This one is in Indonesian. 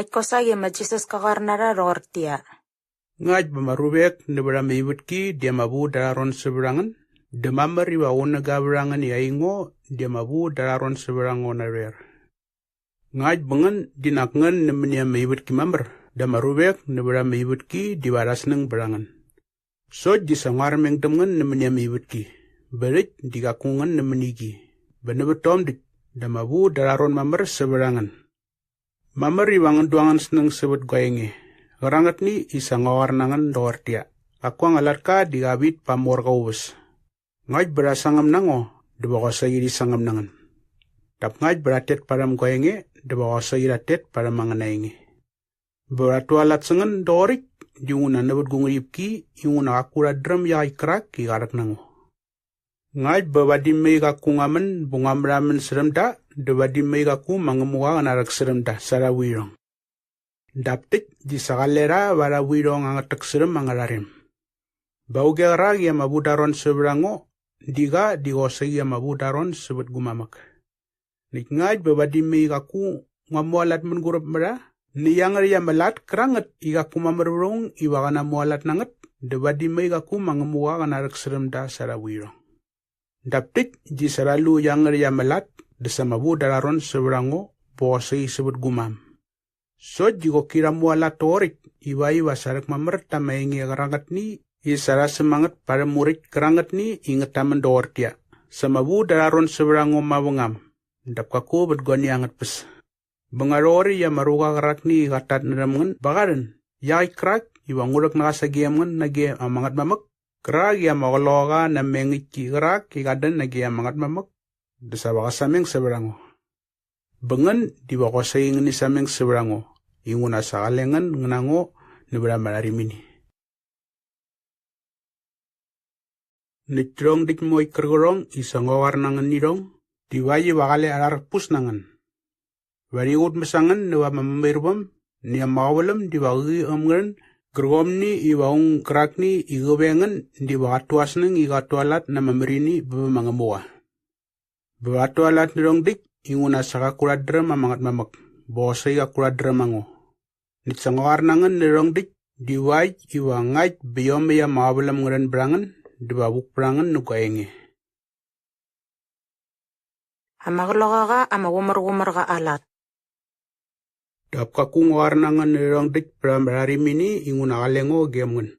Naikosagi majisus kakarnara rortia. Ngaj bamarubek nebra meibutki dia mabu dararon seberangan. Demamari wa ona gaberangan yaingo dia mabu dararon seberango na rer. Ngaj bengen dinakngan nemenia meibutki mamber. Damarubek nebra meibutki diwaras neng berangan. So disangar mengtemen nemenia meibutki. Berit digakungan nemenigi. Benebetom dik damabu dararon mamber seberangan. Mamber iwangan duangan seneng sebut goyenge. Gerangat ni isang nangan dortia. Aku ngalat ka digabit pamor kaubus. Ngaj berasangam nango, debawasa iri sangam nangan. Tap ngaj beratet param goyenge, debawasa iratet param manganainge. Beratu alat sengen dorik, diunguna nebut gunguripki, iunguna akura drum ya ikrak igarak nango. Ngaj bawadim mei kakungamen bungamramen seremda, dewadim mei kaku mangemuwa narak seremda sarawirong. Daptik di sakalera warawirong angatak serem angalarim. Bau gerag ya mabudaron seberango, diga digosay ya mabudaron sebut gumamak. Nik ngaj bawadim mei kaku ngamualat mengurup mera, niyang ya melat keranget igaku mamerurong iwakana mualat nanget, dewadim mei kaku mangemuwa narak seremda sarawirong. Daptik di seralu yang ria melat desa mabu dararon seberango posei sebut gumam. So jiko kira mualat torik iwai wasarak mamer tamaingi kerangat ni isara semangat para murid kerangat ni inget taman dortia. Semabu dararon seberango mawengam. Dapkaku bergoni anget pes. Bengarori ya maruga kerak ni katat neremengen bagaran. Ya ikrak iwang urak nakasagiamen nage amangat mamak. Kerak ya makaloga na mengiki kerak ikadan nagi amangat mamak desa wakasameng seberango. Bengen di wakosay ngeni sameng seberango. Inguna sakalengan ngenango nebra malarimini. Nitrong dik moy kergorong isang warnangan nirong diwayi wakale alarpus nangan. Warigut mesangan newa mamirbam niya mawalam diwagi omgren gergom ni iwaung kerak ni igawengan di wakatuas neng igatualat na mamerini bemangamuwa. Bewatualat nirong dik inguna saka kuladram mamangat mamak. Bosay ka kuladram mango. Nitsangawar nangan nirong dik diway iwangay biyom ya mawalam ngren berangan dibabuk berangan nukaenge. Amagloga ka amagumar ka alat. Dapka kung warnangan nirong dik pramararimini inguna kalengo gemen.